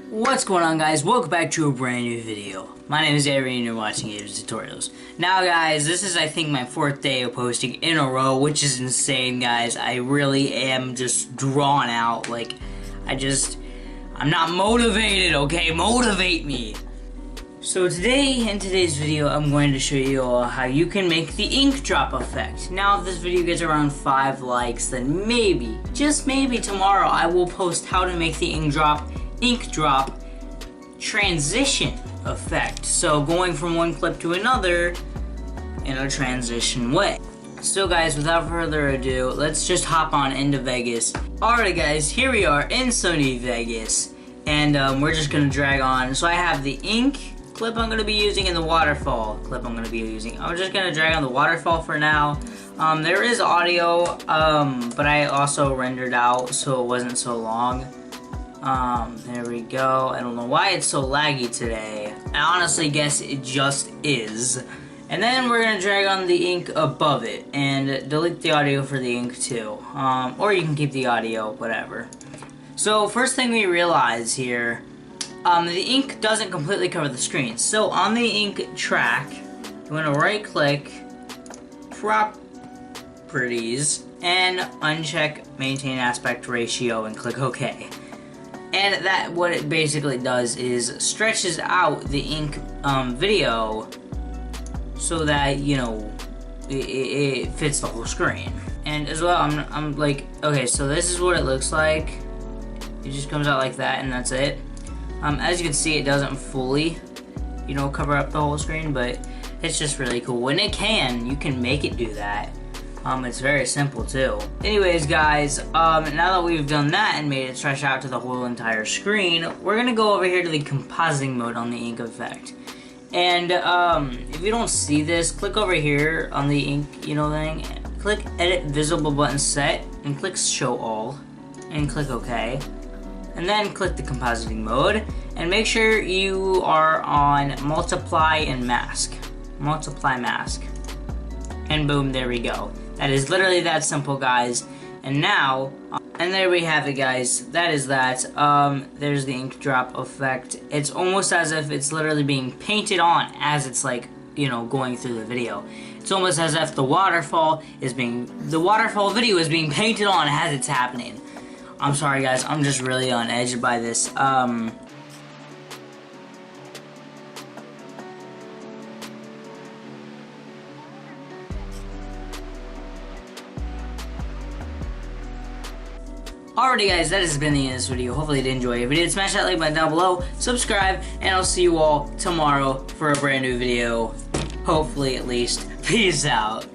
What's going on, guys? Welcome back to a brand new video. My name is Avery and you're watching Avery's Tutorials. Now guys, this is I think my 4th day of posting in a row, which is insane, guys. I really am just drawn out. Like, I'm not motivated, okay? Motivate me! So today, in today's video, I'm going to show you all how you can make the ink drop effect. Now if this video gets around 5 likes, then maybe, just maybe tomorrow, I will post how to make the ink drop transition effect. So going from one clip to another in a transition way. So guys, without further ado, let's just hop on into Vegas. Alright guys, here we are in Sony Vegas. And we're just gonna drag on. So I have the ink clip I'm gonna be using and the waterfall clip I'm gonna be using. I'm just gonna drag on the waterfall for now. There is audio, but I also rendered out so it wasn't so long. There we go. I don't know why it's so laggy today. I honestly guess it just is. And then we're gonna drag on the ink above it and delete the audio for the ink too. Or you can keep the audio, whatever. So first thing we realize here, the ink doesn't completely cover the screen. So on the ink track, you wanna right click, properties, and uncheck maintain aspect ratio and click OK. And that, what it basically does is stretches out the ink video so that, you know, it fits the whole screen. And as well, I'm like, okay, so this is what it looks like. It just comes out like that and that's it. As you can see, it doesn't fully, you know, cover up the whole screen, but it's just really cool. When it can, you can make it do that. It's very simple too. Anyways guys, now that we've done that and made it stretch out to the whole entire screen, we're gonna go over here to the compositing mode on the ink effect. And if you don't see this, click over here on the ink, you know, thing, click edit visible button set, and click show all, and click OK. And then click the compositing mode, and make sure you are on multiply and mask. Multiply mask. And boom, there we go. That is literally that simple, guys. And now, and there we have it, guys. That is that. There's the ink drop effect. It's almost as if it's literally being painted on as it's like, you know, going through the video. It's almost as if the waterfall video is being painted on as it's happening. I'm sorry, guys. I'm just really on edge by this. Alrighty guys, that has been the end of this video. Hopefully you did enjoy it. If you did, smash that like button down below, subscribe, and I'll see you all tomorrow for a brand new video. Hopefully at least. Peace out.